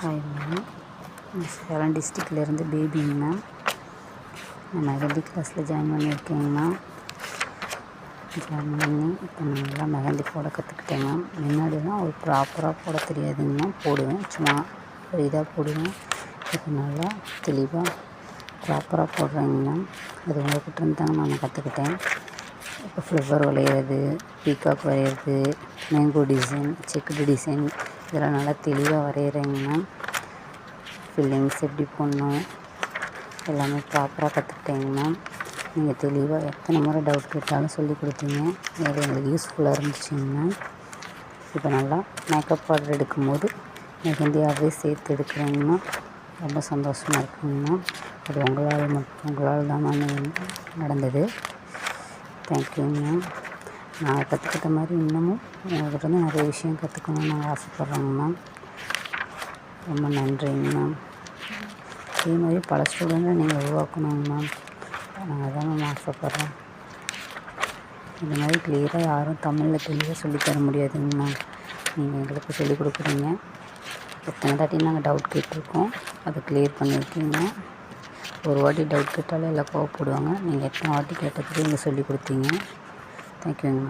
Hi ma'am, Salem டிஸ்ட்ரிக்ட்லேருந்து பேபிங்க ma'am. நான் மெஹந்தி கிளாஸில் ஜாயின் பண்ணியிருக்கேங்க மேம். ஜாயின் பண்ணி இப்போ நல்லா மெஹந்தி போட கற்றுக்கிட்டேங்க மேம். முன்னாடிலாம் ஒரு ப்ராப்பராக போட தெரியாதுங்க மேம். போடுவேன், சும்மா ஒரு இதாக போடுவேன். இப்போ நல்லா தெளிவாக ப்ராப்பராக போடுறேங்க மேம். அது உங்கள்கிட்ட இருந்து தாங்க நான் கற்றுக்கிட்டேன். இப்போ ஃப்ளவர் வரைகிறது, பீகாக் வரைகிறது, மேங்கோ டிசைன், செக்குடு டிசைன் இதெல்லாம் நல்லா தெளிவாக வரைகிறேங்க மேம். ஃபில்லிங்ஸ் எப்படி போடணும் எல்லாமே ப்ராப்பராக கற்றுக்கிட்டேங்க மேம். நீங்கள் தெளிவாக எத்தனை முறை டவுட் கேட்டாலும் சொல்லி கொடுத்தீங்க. அது எங்களுக்கு யூஸ்ஃபுல்லாக இருந்துச்சுங்க மேம். இப்போ நல்லா மேக்கப் ஆர்டர் எடுக்கும்போது மெஹந்தி ஆர்டரே சேர்த்து எடுக்கிறேங்கன்னா ரொம்ப சந்தோஷமாக இருக்குங்க மேம். அது உங்களால் தான் மேம் நடந்தது. தேங்க்யூங்க மேம். நான் கற்றுக்கிட்ட மாதிரி இன்னமும் உங்கள்கிட்ட வந்து நிறைய விஷயம் கற்றுக்கணும்னு நாங்கள் ஆசைப்பட்றோங்க மேம். ரொம்ப நன்றிங்க மேம். இதே மாதிரி பல ஸ்டூடெண்ட்டை நீங்கள் உருவாக்கணுங்க மேம். நாங்கள் தான் மேம் ஆசைப்பட்றோம். இந்த மாதிரி கிளியராக யாரும் தமிழில் தெளிவாக சொல்லித்தர முடியாதுங்க மேம். நீங்கள் எங்களுக்கு சொல்லிக் கொடுக்குறீங்க. எத்தனை தாட்டி நாங்கள் டவுட் கேட்டிருக்கோம், அதை கிளியர் பண்ணியிருக்கீங்க. ஒரு வாட்டி டவுட் கேட்டாலும் எல்லாம் கோவப்படுவாங்க. நீங்கள் எத்தனை வாட்டி கேட்டதுக்கு நீங்கள் சொல்லிக் கொடுத்தீங்க. தேங்க்யூங்க மேம்.